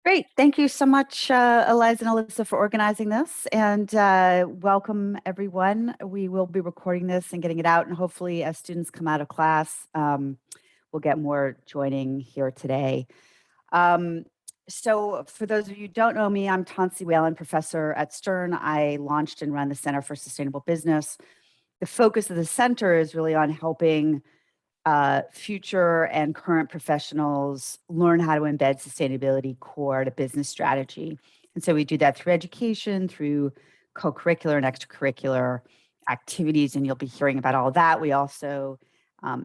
Great. Thank you so much, Eliza and Alyssa, for organizing this. And welcome, everyone. We will be recording this and getting it out. And hopefully, as students come out of class, we'll get more joining here today. So for those of you who don't know me, I'm Tensie Whelan, professor at Stern. I launched and run the Center for Sustainable Business. The focus of the center is really on helping future and current professionals learn how to embed sustainability core to business strategy. And so we do that through education, through co-curricular and extracurricular activities, and you'll be hearing about all of that. We also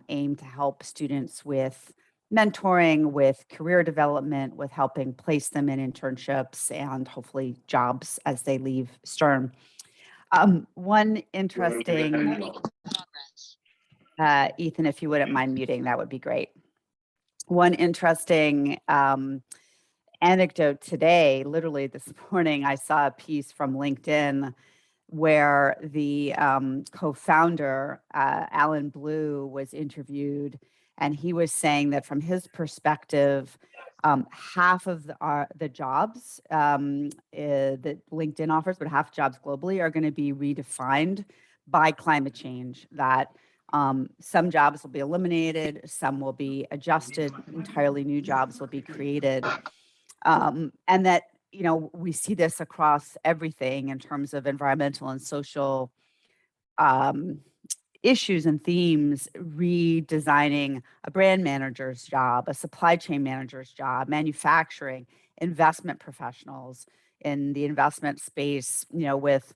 aim to help students with mentoring, with career development, with helping place them in internships and hopefully jobs as they leave Stern. One interesting Ethan, if you wouldn't mind muting, that would be great. One interesting anecdote today, literally this morning, I saw a piece from LinkedIn where the co-founder, Alan Blue, was interviewed, and he was saying that from his perspective, half of the jobs that LinkedIn offers, but half jobs globally, are going to be redefined by climate change. That some jobs will be eliminated, some will be adjusted, entirely new jobs will be created. And that, we see this across everything in terms of environmental and social issues and themes, redesigning a brand manager's job, a supply chain manager's job, manufacturing, investment professionals in the investment space, with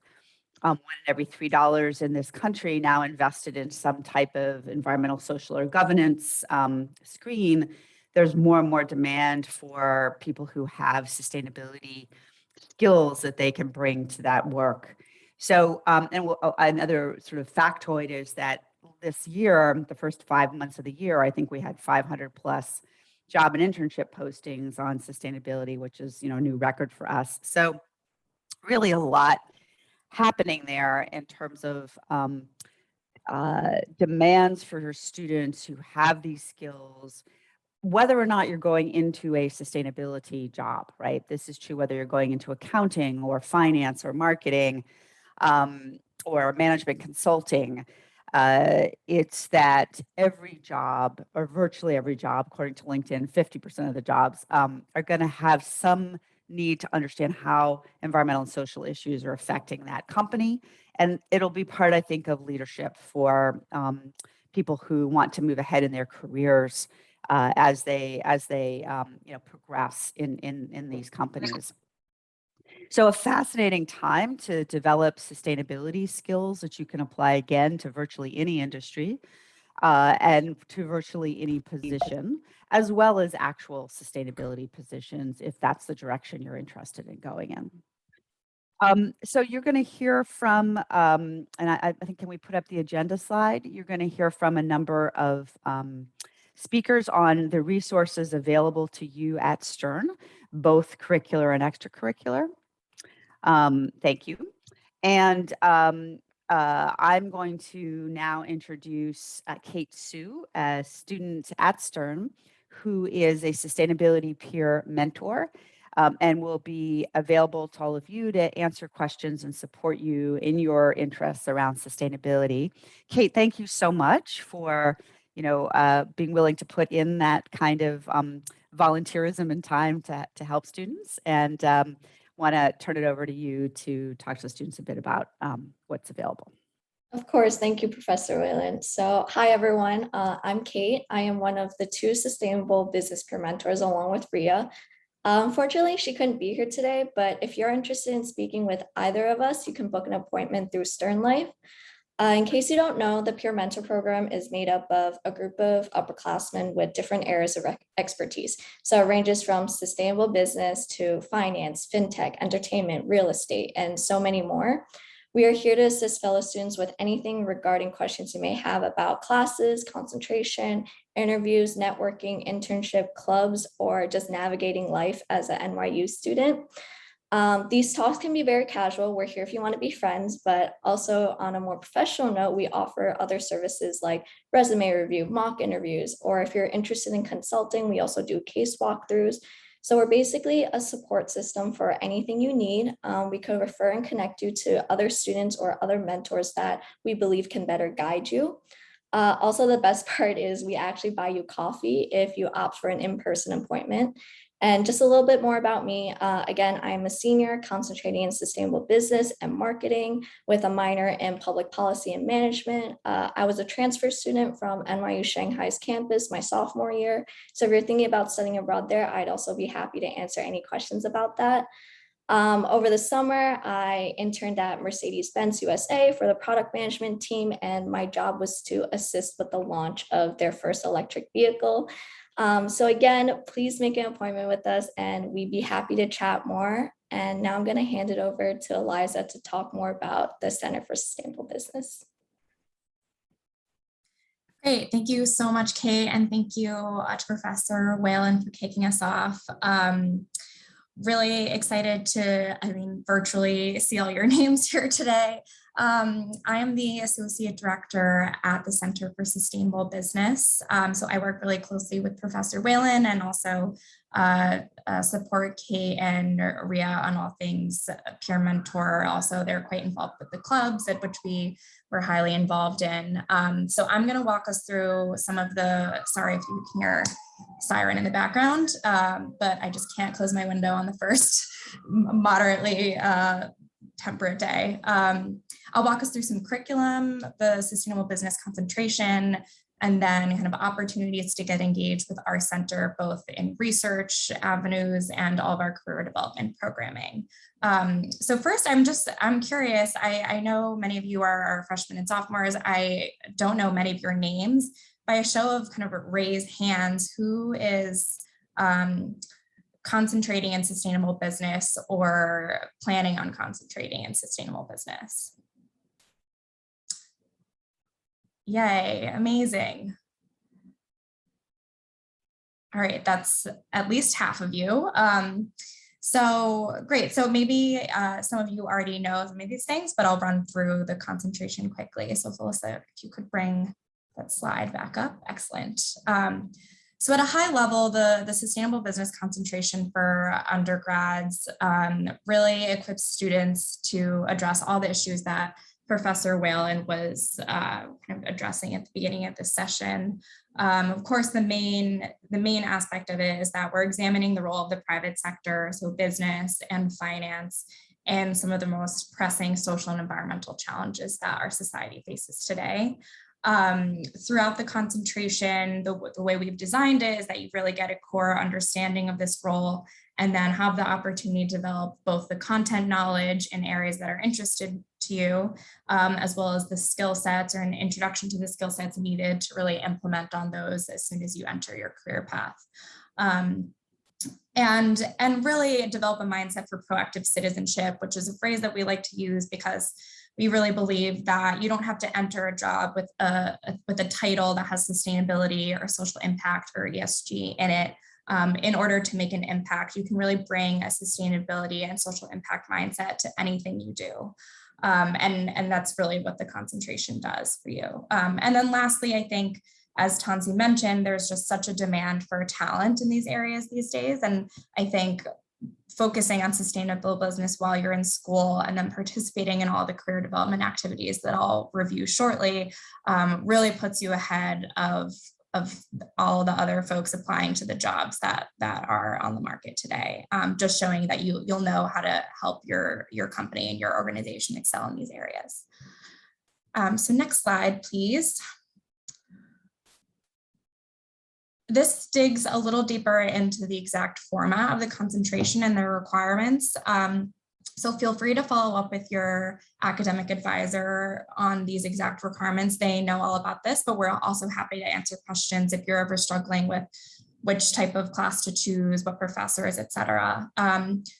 one in every $3 in this country now invested in some type of environmental, social, or governance screen. There's more and more demand for people who have sustainability skills that they can bring to that work. So, another sort of factoid is that this year, the first 5 months of the year, I think we had 500 plus job and internship postings on sustainability, which is, a new record for us. So really a lot happening there in terms of demands for your students who have these skills, whether or not you're going into a sustainability job, right? This is true whether you're going into accounting or finance or marketing or management consulting. It's that every job, or virtually every job, according to LinkedIn, 50% of the jobs are going to have some need to understand how environmental and social issues are affecting that company. And it'll be part, I think, of leadership for people who want to move ahead in their careers as they progress in these companies. So a fascinating time to develop sustainability skills that you can apply again to virtually any industry and to virtually any position, as well as actual sustainability positions, if that's the direction you're interested in going in. So you're going to hear from, and I think, can we put up the agenda slide? You're going to hear from a number of speakers on the resources available to you at Stern, both curricular and extracurricular. Thank you. And I'm going to now introduce Kate Sue, a student at Stern, who is a sustainability peer mentor and will be available to all of you to answer questions and support you in your interests around sustainability. Kate, thank you so much for being willing to put in that kind of volunteerism and time to help students. And want to turn it over to you to talk to the students a bit about what's available. Of course. Thank you, Professor Whelan. So hi, everyone. I'm Kate. I am one of the 2 sustainable business peer mentors along with Ria. Unfortunately, she couldn't be here today, but if you're interested in speaking with either of us, you can book an appointment through Stern Life. In case you don't know, the Peer Mentor Program is made up of a group of upperclassmen with different areas of expertise. So it ranges from sustainable business to finance, fintech, entertainment, real estate, and so many more. We are here to assist fellow students with anything regarding questions you may have about classes, concentration, interviews, networking, internship, clubs, or just navigating life as an NYU student. These talks can be very casual. We're here if you want to be friends, but also on a more professional note, we offer other services like resume review, mock interviews, or if you're interested in consulting, we also do case walkthroughs. So we're basically a support system for anything you need. We could refer and connect you to other students or other mentors that we believe can better guide you. Also, the best part is we actually buy you coffee if you opt for an in-person appointment. And just a little bit more about me. Again, I'm a senior concentrating in sustainable business and marketing with a minor in public policy and management. I was a transfer student from NYU Shanghai's campus my sophomore year. So if you're thinking about studying abroad there, I'd also be happy to answer any questions about that. Over the summer, I interned at Mercedes-Benz USA for the product management team, and my job was to assist with the launch of their first electric vehicle. So again, please make an appointment with us and we'd be happy to chat more. And now I'm going to hand it over to Eliza to talk more about the Center for Sustainable Business. Great, thank you so much, Kate, and thank you to Professor Whelan for kicking us off. Really excited to, virtually see all your names here today. I am the Associate Director at the Center for Sustainable Business. So I work really closely with Professor Whelan and also support Kate and Ria on all things peer mentor. Also, they're quite involved with the clubs at which we're highly involved in. So I'm going to walk us through some of the, sorry if you can hear siren in the background, but I just can't close my window on the first moderately temperate day. I'll walk us through some curriculum, the sustainable business concentration, and then kind of opportunities to get engaged with our center, both in research avenues and all of our career development programming. So first, I'm curious, I know many of you are freshmen and sophomores. I don't know many of your names. By a show of kind of raised hands, who is concentrating in sustainable business or planning on concentrating in sustainable business? Yay, amazing. All right, that's at least half of you. So great, so maybe some of you already know some of these things, but I'll run through the concentration quickly. So Felissa, if you could bring that slide back up, excellent. So at a high level, the sustainable business concentration for undergrads really equips students to address all the issues that Professor Whelan was kind of addressing at the beginning of this session. Of course, the main aspect of it is that we're examining the role of the private sector, so business and finance, and some of the most pressing social and environmental challenges that our society faces today. Throughout the concentration, the way we've designed it is that you really get a core understanding of this role and then have the opportunity to develop both the content knowledge in areas that are interested to you, as well as the skill sets or an introduction to the skill sets needed to really implement on those as soon as you enter your career path. And really develop a mindset for proactive citizenship, which is a phrase that we like to use because we really believe that you don't have to enter a job with a title that has sustainability or social impact or ESG in it in order to make an impact. You can really bring a sustainability and social impact mindset to anything you do. And that's really what the concentration does for you. And then lastly, I think, as Tensie mentioned, there's just such a demand for talent in these areas these days. And I think focusing on sustainable business while you're in school and then participating in all the career development activities that I'll review shortly really puts you ahead of all the other folks applying to the jobs that are on the market today, just showing that you'll know how to help your company and your organization excel in these areas. So next slide, please. This digs a little deeper into the exact format of the concentration and their requirements. So feel free to follow up with your academic advisor on these exact requirements. They know all about this, but we're also happy to answer questions if you're ever struggling with which type of class to choose, what professors, et cetera.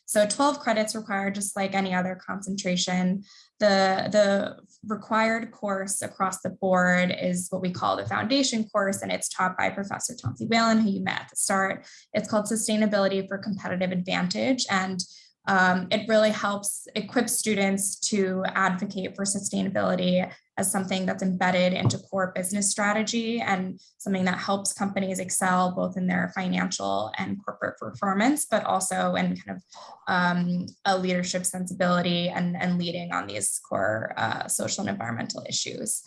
So 12 credits required, just like any other concentration. The required course across the board is what we call the foundation course, and it's taught by Professor Tensie Whelan, who you met at the start. It's called Sustainability for Competitive Advantage. And It really helps equip students to advocate for sustainability as something that's embedded into core business strategy and something that helps companies excel both in their financial and corporate performance, but also in kind of a leadership sensibility and leading on these core social and environmental issues.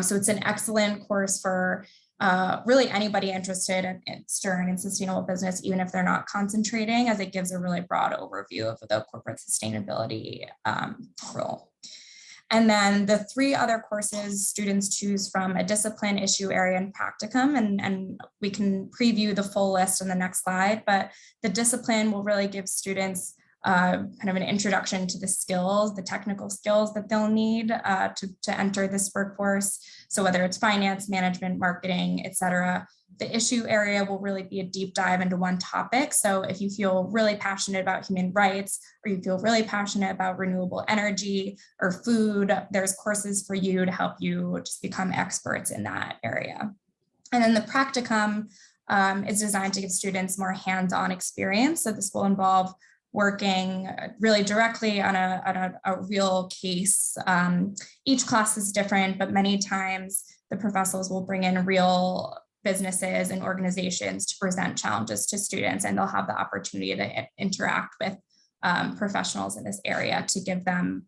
So it's an excellent course for really anybody interested in Stern and sustainable business, even if they're not concentrating, as it gives a really broad overview of the corporate sustainability role. And then the 3 other courses students choose from a discipline, issue area, and practicum, and we can preview the full list on the next slide, but the discipline will really give students kind of an introduction to the skills, the technical skills that they'll need to enter this workforce. So whether it's finance, management, marketing, et cetera. The issue area will really be a deep dive into one topic. So if you feel really passionate about human rights, or you feel really passionate about renewable energy or food, there's courses for you to help you just become experts in that area. And then the practicum is designed to give students more hands-on experience. So this will involve working really directly on a real case. Each class is different, but many times the professors will bring in real businesses and organizations to present challenges to students, and they'll have the opportunity to interact with professionals in this area to give them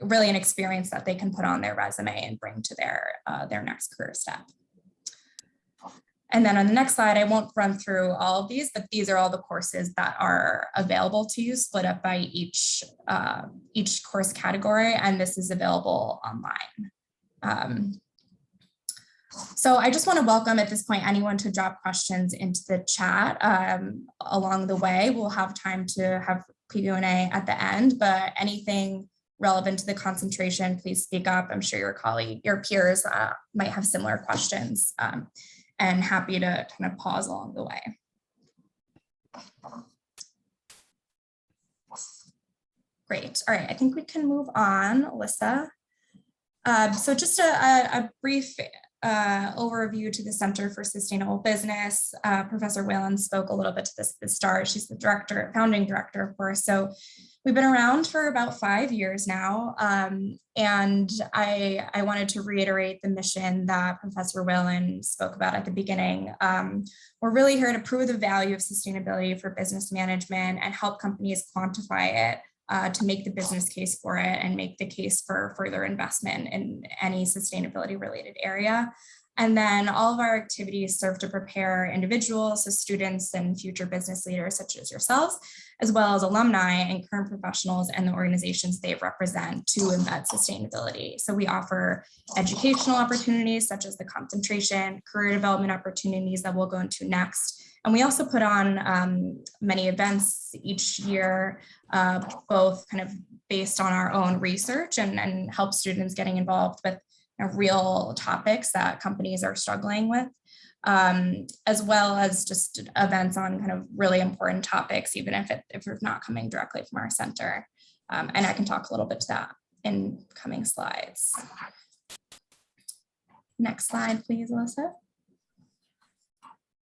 really an experience that they can put on their resume and bring to their next career step. And then on the next slide, I won't run through all of these, but these are all the courses that are available to you, split up by each course category, and this is available online. So I just want to welcome at this point anyone to drop questions into the chat along the way. We'll have time to have Q&A at the end, but anything relevant to the concentration, please speak up. I'm sure your peers might have similar questions. And happy to kind of pause along the way. Great. All right, I think we can move on, Alyssa. So just a brief overview to the Center for Sustainable Business. Professor Whelan spoke a little bit to this at the start. She's the founding director, of course. So we've been around for about 5 years now. And I wanted to reiterate the mission that Professor Whelan spoke about at the beginning. We're really here to prove the value of sustainability for business management and help companies quantify it to make the business case for it and make the case for further investment in any sustainability related area. And then all of our activities serve to prepare individuals, so students and future business leaders such as yourselves, as well as alumni and current professionals and the organizations they represent to embed sustainability. So we offer educational opportunities such as the concentration, career development opportunities that we'll go into next. And we also put on many events each year, both kind of based on our own research and help students getting involved with real topics that companies are struggling with, as well as just events on kind of really important topics, even if it's not coming directly from our center. And I can talk a little bit to that in coming slides. Next slide, please, Alyssa.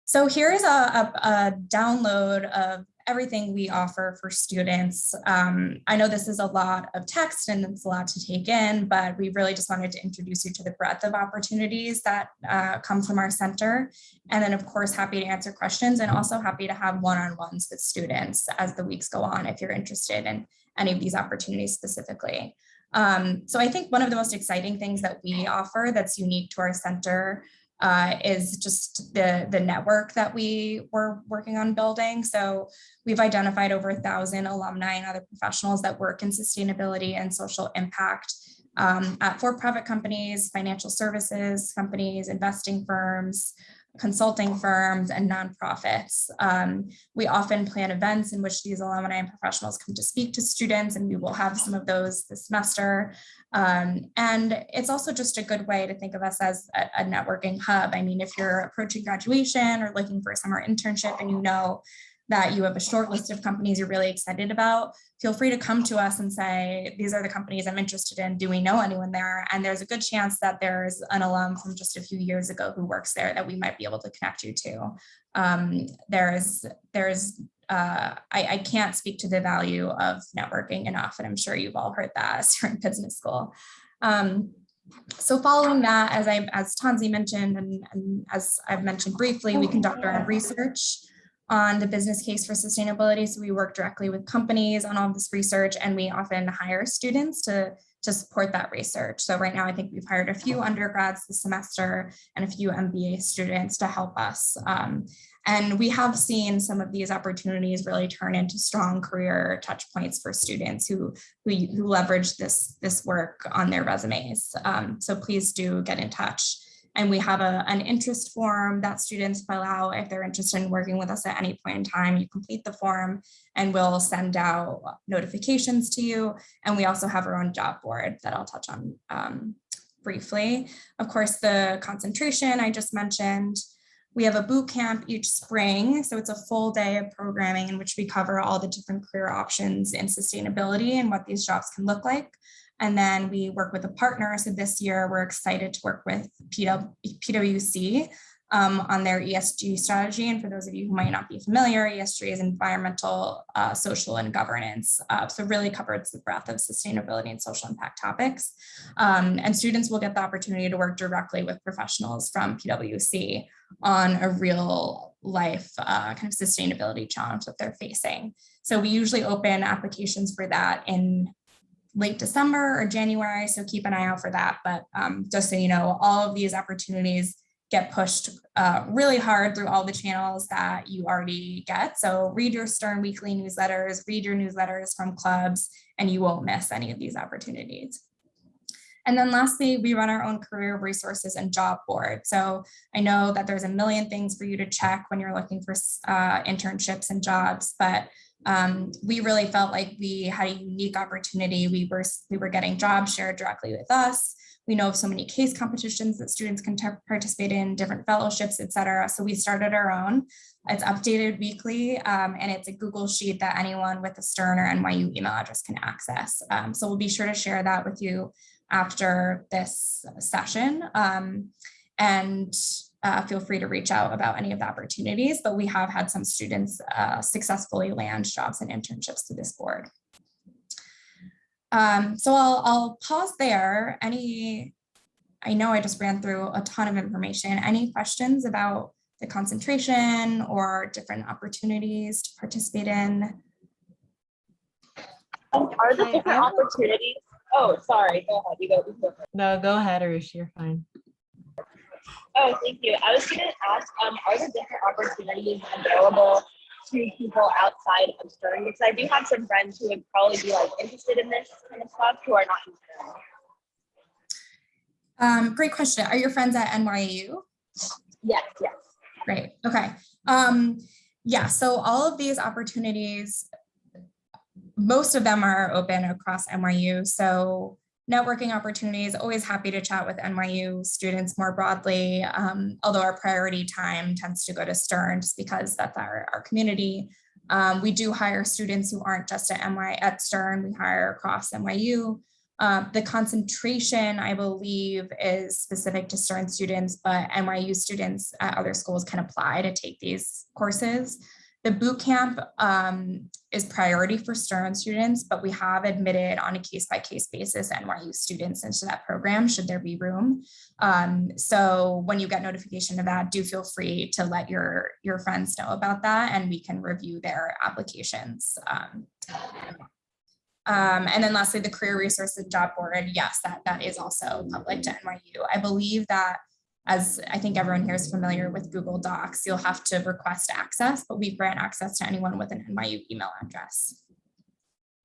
So here is a download of everything we offer for students. I know this is a lot of text and it's a lot to take in, but we really just wanted to introduce you to the breadth of opportunities that come from our center. And then of course, happy to answer questions and also happy to have one-on-ones with students as the weeks go on if you're interested in any of these opportunities specifically. So I think one of the most exciting things that we offer that's unique to our center is just the network that we were working on building. So we've identified over 1,000 alumni and other professionals that work in sustainability and social impact at for-profit companies, financial services companies, investing firms, consulting firms, and nonprofits. We often plan events in which these alumni and professionals come to speak to students, and we will have some of those this semester. And it's also just a good way to think of us as a networking hub. I mean, if you're approaching graduation or looking for a summer internship and you know that you have a short list of companies you're really excited about, feel free to come to us and say, these are the companies I'm interested in. Do we know anyone there? And there's a good chance that there's an alum from just a few years ago who works there that we might be able to connect you to. There's I can't speak to the value of networking enough, and I'm sure you've all heard that during business school. So following that, as Tensie mentioned, and as I've mentioned briefly, we conduct our own research on the business case for sustainability. So we work directly with companies on all this research, and we often hire students to support that research. So right now, I think we've hired a few undergrads this semester and a few MBA students to help us. And we have seen some of these opportunities really turn into strong career touch points for students who leverage this work on their resumes. So please do get in touch. And we have an interest form that students fill out if they're interested in working with us at any point in time. You complete the form and we'll send out notifications to you. And we also have our own job board that I'll touch on briefly. Of course, the concentration I just mentioned. We have a boot camp each spring. So it's a full day of programming in which we cover all the different career options in sustainability and what these jobs can look like. And then we work with a partner. So this year we're excited to work with PwC on their ESG strategy. And for those of you who might not be familiar, ESG is environmental, social, and governance. So really covers the breadth of sustainability and social impact topics. And students will get the opportunity to work directly with professionals from PwC on a real life kind of sustainability challenge that they're facing. So we usually open applications for that in late December or January. So keep an eye out for that. But just so you know, all of these opportunities get pushed really hard through all the channels that you already get. So read your Stern weekly newsletters, read your newsletters from clubs, and you won't miss any of these opportunities. And then lastly, we run our own career resources and job board. So I know that there's a million things for you to check when you're looking for internships and jobs, but we really felt like we had a unique opportunity. We were getting jobs shared directly with us. We know of so many case competitions that students can participate in, different fellowships, et cetera. So we started our own. It's updated weekly, and it's a Google Sheet that anyone with a Stern or NYU email address can access. So we'll be sure to share that with you after this session. And feel free to reach out about any of the opportunities, but we have had some students successfully land jobs and internships through this board. So I'll pause there. I know I just ran through a ton of information. Any questions about the concentration or different opportunities to participate in? Are there different opportunities? Oh, sorry, go ahead. You go. No, go ahead, Arish, you're fine. Oh, thank you. I was going to ask, are there different opportunities available to people outside of Stern? Because I do have some friends who would probably be like interested in this kind of stuff who are not in Stern. Great question. Are your friends at NYU? Yes. Great. Okay. Yeah, so all of these opportunities, most of them are open across NYU. So networking opportunities, always happy to chat with NYU students more broadly, although our priority time tends to go to Stern just because that's our community. We do hire students who aren't just at Stern, we hire across NYU. The concentration, I believe, is specific to Stern students, but NYU students at other schools can apply to take these courses. The boot camp is priority for Stern students, but we have admitted on a case-by-case basis NYU students into that program should there be room. So when you get notification of that, do feel free to let your friends know about that, and we can review their applications. And then lastly, the career resource and job board, yes, that is also public to NYU. I believe that, as I think everyone here is familiar with Google Docs, you'll have to request access, but we grant access to anyone with an NYU email address.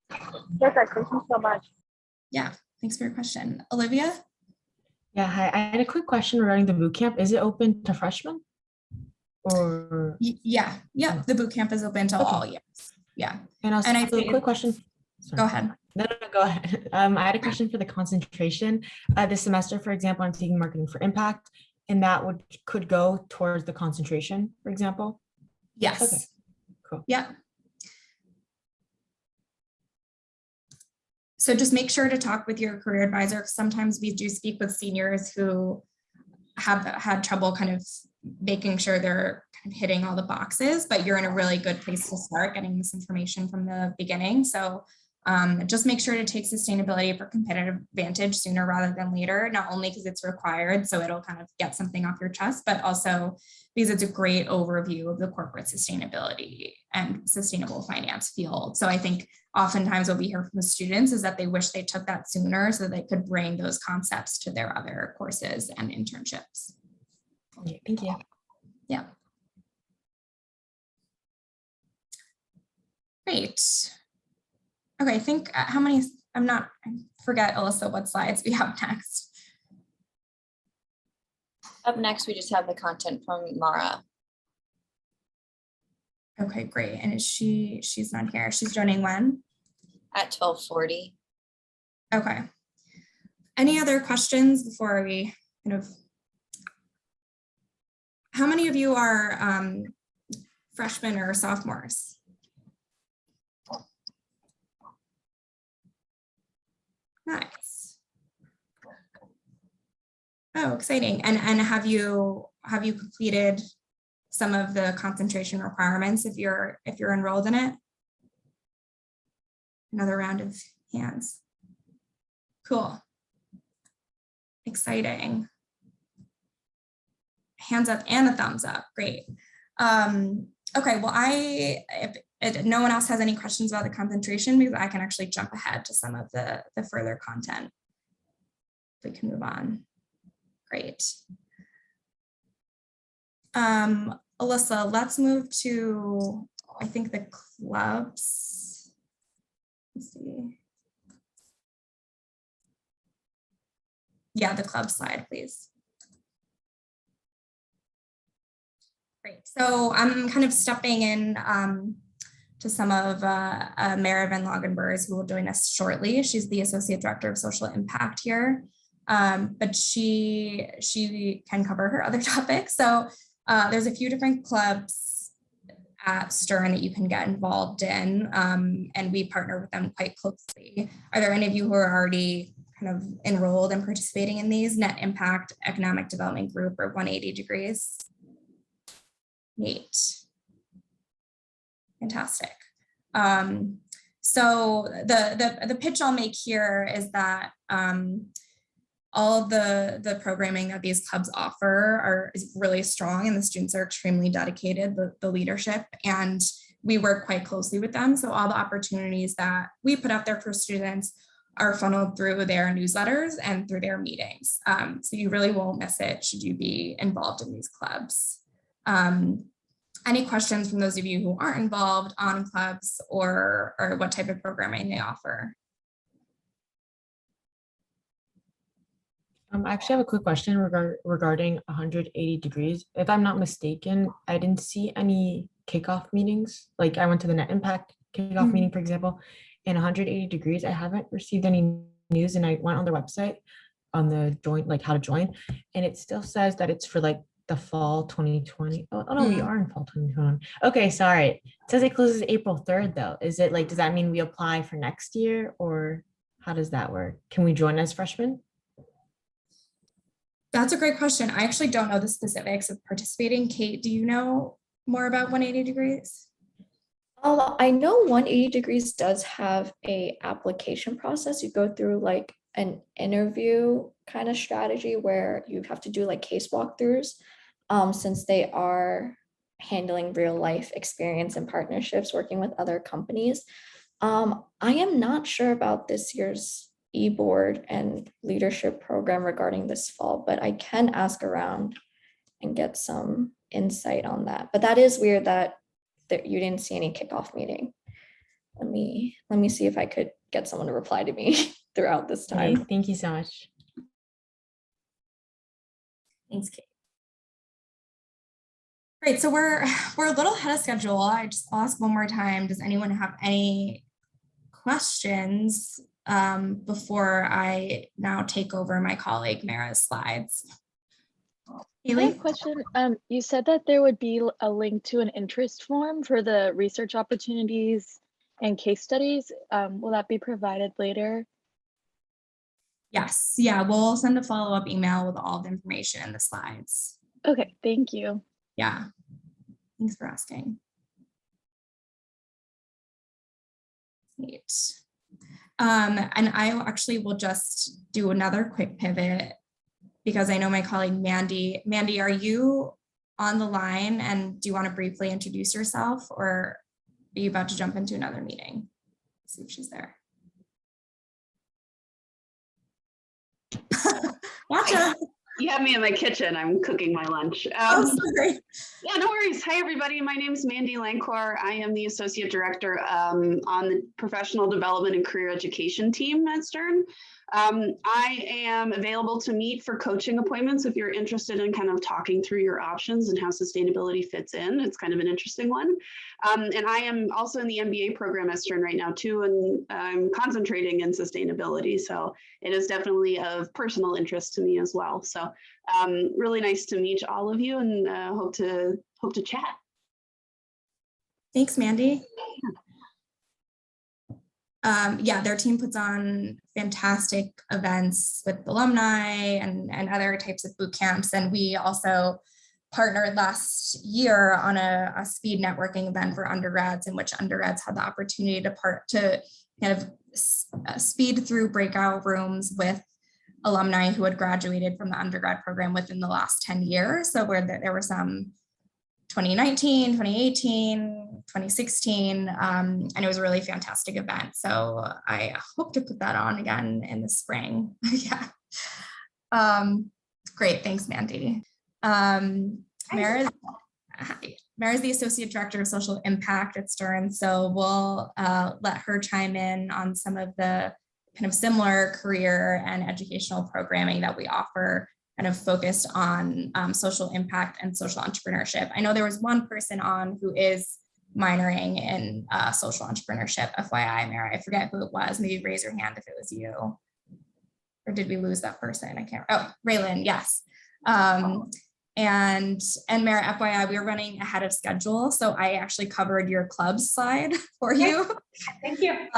Perfect. Thank you so much. Yeah, thanks for your question. Olivia? Yeah, hi. I had a quick question regarding the boot camp. Is it open to freshmen? Or Yeah, the boot camp is open to all years. Yeah. And also, I think a quick question. Sorry. Go ahead. No, go ahead. I had a question for the concentration. This semester, for example, I'm taking marketing for impact, and that could go towards the concentration, for example. Yes. Okay. Cool. Yeah. So just make sure to talk with your career advisor. Sometimes we do speak with seniors who have had trouble kind of making sure they're kind of hitting all the boxes, but you're in a really good place to start getting this information from the beginning. So just make sure to take sustainability for competitive advantage sooner rather than later, not only because it's required, so it'll kind of get something off your chest, but also because it's a great overview of the corporate sustainability and sustainable finance field. So I think oftentimes what we hear from the students is that they wish they took that sooner so that they could bring those concepts to their other courses and internships. Okay, thank you. Yeah. Great. Okay, I think how many, I forget, Alyssa, what slides we have next. Up next, we just have the content from Mara. Okay, great. And is she's not here. She's joining when? At 12:40. Okay. Any other questions before we kind of, how many of you are freshmen or sophomores? Nice. Oh, exciting. And have you completed some of the concentration requirements if you're enrolled in it? Another round of hands. Cool. Exciting. Hands up and a thumbs up. Great. Okay, well, if no one else has any questions about the concentration, because I can actually jump ahead to some of the further content. We can move on. Great. Alyssa, let's move to, I think, the clubs. Let's see. Yeah, the club slide, please. Great. So I'm kind of stepping in to some of Mara Van Lagenburg's, who will join us shortly. She's the Associate Director of Social Impact here, but she can cover her other topics. So there's a few different clubs at Stern that you can get involved in, and we partner with them quite closely. Are there any of you who are already kind of enrolled and participating in these? Net Impact, Economic Development Group, or 180 Degrees? Neat. Fantastic. So the pitch I'll make here is that all of the programming that these clubs offer is really strong, and the students are extremely dedicated, the leadership, and we work quite closely with them. So all the opportunities that we put out there for students are funneled through their newsletters and through their meetings. So you really won't miss it should you be involved in these clubs. Any questions from those of you who aren't involved on clubs or what type of programming they offer? I actually have a quick question regarding 180 degrees. If I'm not mistaken, I didn't see any kickoff meetings. Like I went to the Net Impact kickoff meeting, for example, and 180 degrees, I haven't received any news, and I went on their website on the join, like how to join, and it still says that it's for like the fall 2020. Oh no, we are in fall 2021. Okay, sorry. It says it closes April 3rd though. Is it like, does that mean we apply for next year, or how does that work? Can we join as freshmen? That's a great question. I actually don't know the specifics of participating. Kate, do you know more about 180 Degrees? I know 180 Degrees does have a application process. You go through like an interview kind of strategy where you have to do like case walkthroughs, since they are handling real life experience and partnerships working with other companies. I am not sure about this year's e-board and leadership program regarding this fall, but I can ask around and get some insight on that. But that is weird that you didn't see any kickoff meeting. Let me see if I could get someone to reply to me throughout this time. Okay, thank you so much. Thanks, Kate. Great, so we're a little ahead of schedule. I'll ask one more time. Does anyone have any questions before I now take over my colleague Mara's slides? I have a question. You said that there would be a link to an interest form for the research opportunities and case studies. Will that be provided later? Yes, yeah, we'll send a follow-up email with all the information in the slides. Okay, thank you. Yeah. Thanks for asking. Neat. And I actually will just do another quick pivot because I know my colleague Mandy. Mandy, are you on the line and do you want to briefly introduce yourself, or are you about to jump into another meeting? Let's see if she's there. Gotcha. You have me in my kitchen. I'm cooking my lunch. Oh, sorry. Yeah, no worries. Hi, everybody. My name is Mandy Lancor. I am the Associate Director on the Professional Development and Career Education team at Stern. I am available to meet for coaching appointments if you're interested in kind of talking through your options and how sustainability fits in. It's kind of an interesting one. And I am also in the MBA program at Stern right now too, and I'm concentrating in sustainability. So it is definitely of personal interest to me as well. So really nice to meet all of you, and hope to chat. Thanks, Mandy. Yeah, their team puts on fantastic events with alumni and other types of boot camps. And we also partnered last year on a speed networking event for undergrads, in which undergrads had the opportunity to kind of speed through breakout rooms with alumni who had graduated from the undergrad program within the last 10 years. So where there were some 2019, 2018, 2016, and it was a really fantastic event. So I hope to put that on again in the spring. Yeah. Great, thanks, Mandy. Mara is the Associate Director of Social Impact at Stern, so we'll let her chime in on some of the kind of similar career and educational programming that we offer, kind of focused on social impact and social entrepreneurship. I know there was one person on who is minoring in social entrepreneurship, FYI, Mara. I forget who it was. Maybe raise your hand if it was you. Or did we lose that person? I can't. Oh, Raylan, yes. And Mara, FYI, we were running ahead of schedule, so I actually covered your club slide for you. Thank you.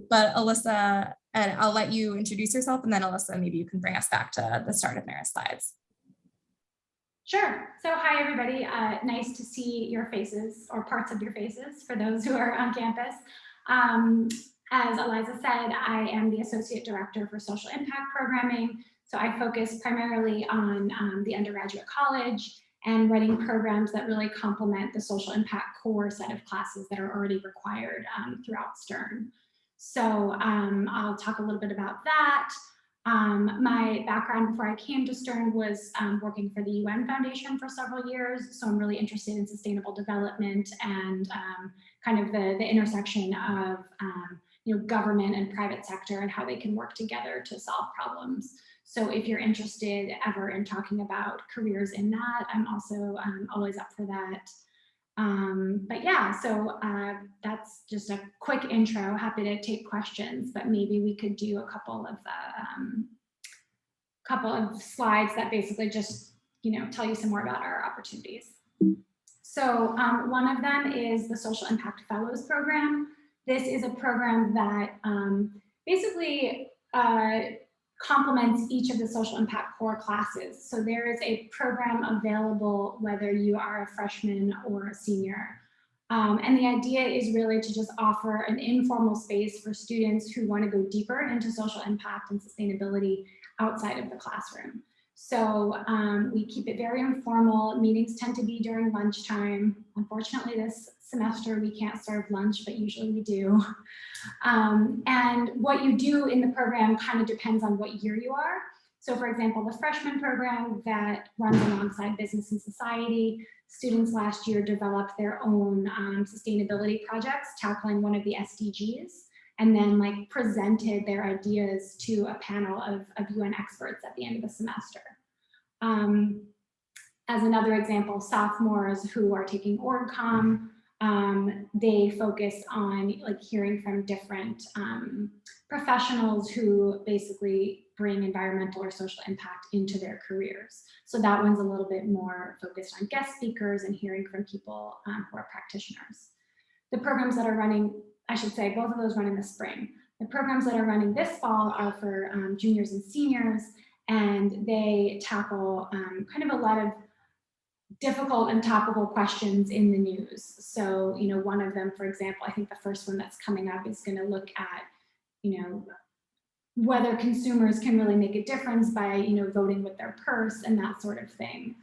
But Alyssa, and I'll let you introduce yourself, and then Alyssa, maybe you can bring us back to the start of Mara's slides. Sure. So hi, everybody. Nice to see your faces, or parts of your faces, for those who are on campus. As Eliza said, I am the Associate Director for Social Impact Programming. So I focus primarily on the undergraduate college and running programs that really complement the social impact core set of classes that are already required throughout Stern. So I'll talk a little bit about that. My background before I came to Stern was working for the UN Foundation for several years. So I'm really interested in sustainable development and kind of the intersection of government and private sector and how they can work together to solve problems. So if you're interested ever in talking about careers in that, I'm also always up for that. But yeah, so that's just a quick intro. Happy to take questions, but maybe we could do a couple of slides that basically just tell you some more about our opportunities. So one of them is the Social Impact Fellows Program. This is a program that basically complements each of the social impact core classes. So there is a program available whether you are a freshman or a senior. And the idea is really to just offer an informal space for students who want to go deeper into social impact and sustainability outside of the classroom. So we keep it very informal. Meetings tend to be during lunchtime. Unfortunately, this semester we can't serve lunch, but usually we do. And what you do in the program kind of depends on what year you are. So for example, the freshman program that runs alongside business and society, students last year developed their own sustainability projects tackling one of the SDGs, and then presented their ideas to a panel of UN experts at the end of the semester. As another example, sophomores who are taking OrgComm, they focus on hearing from different professionals who basically bring environmental or social impact into their careers. So that one's a little bit more focused on guest speakers and hearing from people who are practitioners. The programs that are running, I should say, both of those run in the spring. The programs that are running this fall are for juniors and seniors, and they tackle kind of a lot of difficult and topical questions in the news. So, you know, one of them, for example, I think the first one that's coming up is going to look at, you know, whether consumers can really make a difference by, you know, voting with their purse and that sort of thing.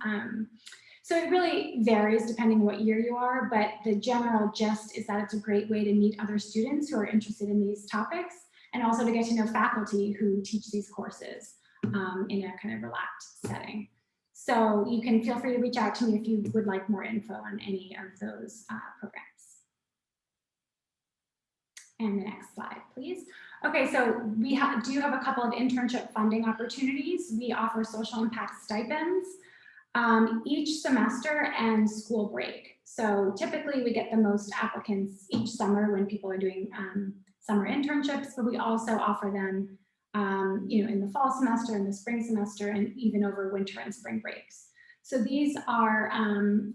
So it really varies depending what year you are, but the general gist is that it's a great way to meet other students who are interested in these topics, and also to get to know faculty who teach these courses in a kind of relaxed setting. So you can feel free to reach out to me if you would like more info on any of those programs. And the next slide, please. Okay, so we do have a couple of internship funding opportunities. We offer social impact stipends each semester and school break. So typically we get the most applicants each summer when people are doing summer internships, but we also offer them you know, in the fall semester, in the spring semester, and even over winter and spring breaks. So these are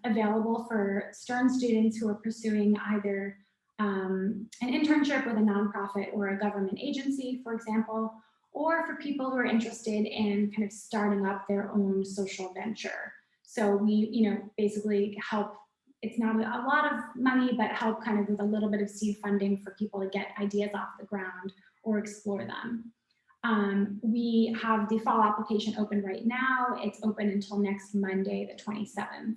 available for Stern students who are pursuing either an internship with a nonprofit or a government agency, for example, or for people who are interested in kind of starting up their own social venture. So we, you know, basically help, it's not a lot of money, but help kind of with a little bit of seed funding for people to get ideas off the ground or explore them. We have the fall application open right now. It's open until next Monday, the 27th.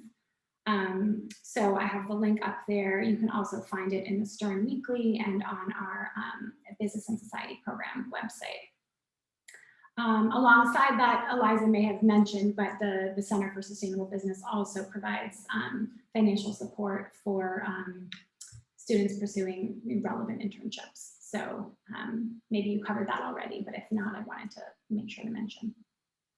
So I have the link up there. You can also find it in the Stern Weekly and on our Business and Society program website. Alongside that, Eliza may have mentioned, but the Center for Sustainable Business also provides financial support for students pursuing relevant internships. So maybe you covered that already, but if not, I wanted to make sure to mention.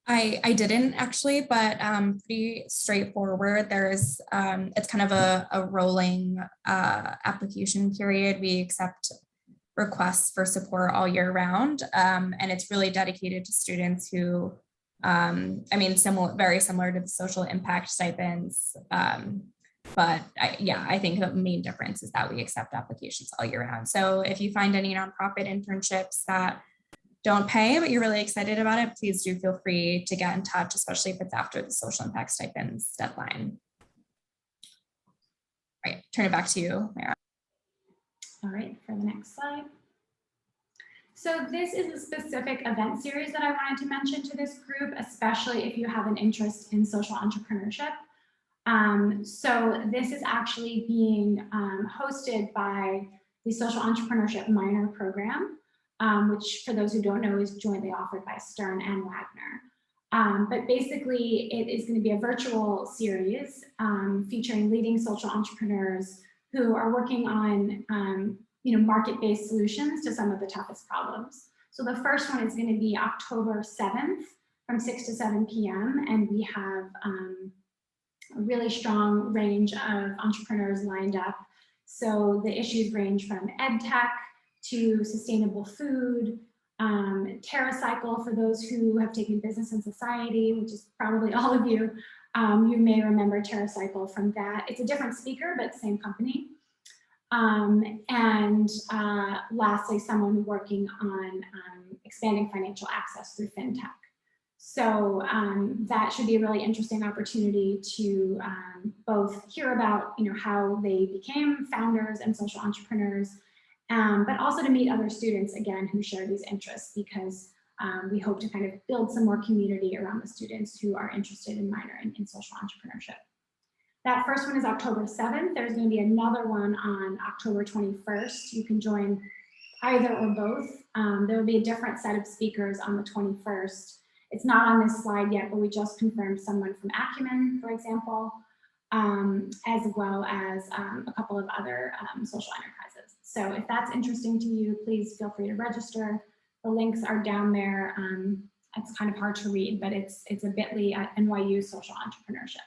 I didn't actually, but pretty straightforward. There's, it's kind of a rolling application period. We accept requests for support all year round. And it's really dedicated to students who, I mean, very similar to the social impact stipends. But I think the main difference is that we accept applications all year round. So if you find any nonprofit internships that don't pay, but you're really excited about it, please do feel free to get in touch, especially if it's after the social impact stipends deadline. All right, turn it back to you, Mara. All right, for the next slide. So this is a specific event series that I wanted to mention to this group, especially if you have an interest in social entrepreneurship. So this is actually being hosted by the Social Entrepreneurship Minor Program, which for those who don't know is jointly offered by Stern and Wagner. But basically it is going to be a virtual series featuring leading social entrepreneurs who are working on you know, market-based solutions to some of the toughest problems. So the first one is going to be October 7th from 6 to 7 p.m. And we have a really strong range of entrepreneurs lined up. So the issues range from ed tech to sustainable food, TerraCycle for those who have taken Business and Society, which is probably all of you. You may remember TerraCycle from that. It's a different speaker, but same company. And lastly, someone working on expanding financial access through fintech. So that should be a really interesting opportunity to both hear about, you know, how they became founders and social entrepreneurs, but also to meet other students again who share these interests, because we hope to kind of build some more community around the students who are interested in minor in social entrepreneurship. That first one is October 7th. There's going to be another one on October 21st. You can join either or both. There will be a different set of speakers on the 21st. It's not on this slide yet, but we just confirmed someone from Acumen, for example, as well as a couple of other social enterprises. So if that's interesting to you, please feel free to register. The links are down there. It's kind of hard to read, but it's a bit.ly at NYU Social Entrepreneurship.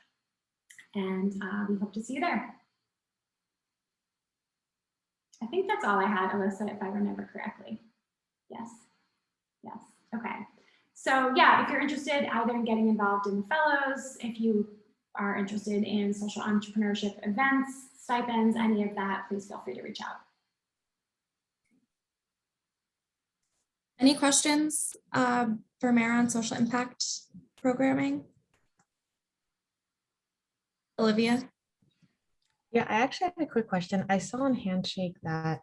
And we hope to see you there. I think that's all I had, Alyssa, if I remember correctly. Yes, yes, okay. So yeah, if you're interested either in getting involved in fellows, if you are interested in social entrepreneurship events, stipends, any of that, please feel free to reach out. Any questions for Mara on social impact programming? Olivia? Yeah, I actually had a quick question. I saw on Handshake that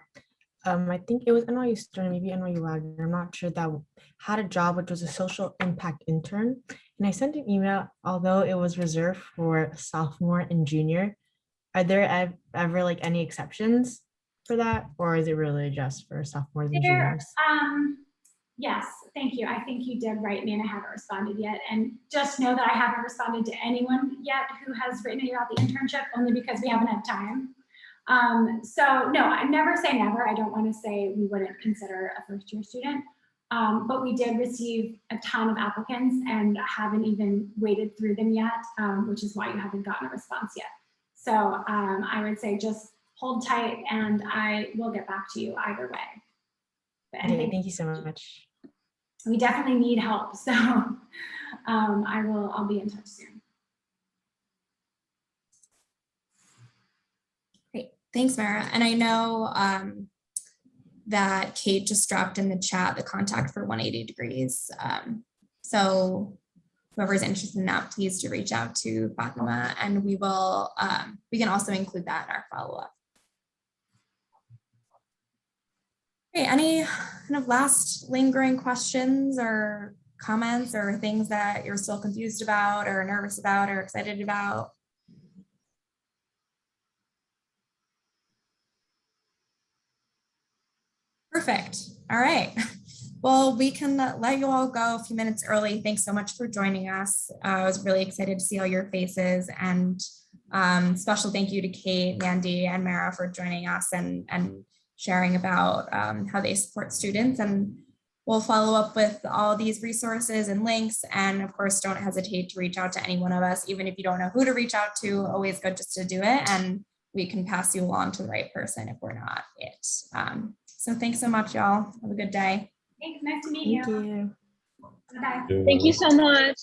I think it was NYU Stern, maybe NYU Wagner, I'm not sure, that had a job which was a social impact intern. And I sent an email, although it was reserved for sophomore and junior. Are there ever like any exceptions for that? Or is it really just for sophomores and juniors? Yes, thank you. I think you did write me and I haven't responded yet. And just know that I haven't responded to anyone yet who has written me about the internship, only because we haven't had time. So no, I never say never. I don't want to say we wouldn't consider a first year student, but we did receive a ton of applicants and haven't even waded through them yet, which is why you haven't gotten a response yet. So I would say just hold tight and I will get back to you either way. Okay, thank you so much. We definitely need help, so I'll be in touch soon. Great, thanks, Mara. And I know that Kate just dropped in the chat the contact for 180 degrees. So whoever's interested in that, please do reach out to Fatima, and we will. We can also include that in our follow-up. Okay, any kind of last lingering questions or comments or things that you're still confused about or nervous about or excited about? Perfect. All right. Well, we can let you all go a few minutes early. Thanks so much for joining us. I was really excited to see all your faces, and special thank you to Kate, Mandy, and Mara for joining us and sharing about how they support students. And we'll follow up with all these resources and links. And of course, don't hesitate to reach out to any one of us, even if you don't know who to reach out to. Always good just to do it, and we can pass you along to the right person if we're not it. So thanks so much, y'all. Have a good day. Thanks, nice to meet you. Thank you. Bye-bye. Thank you so much.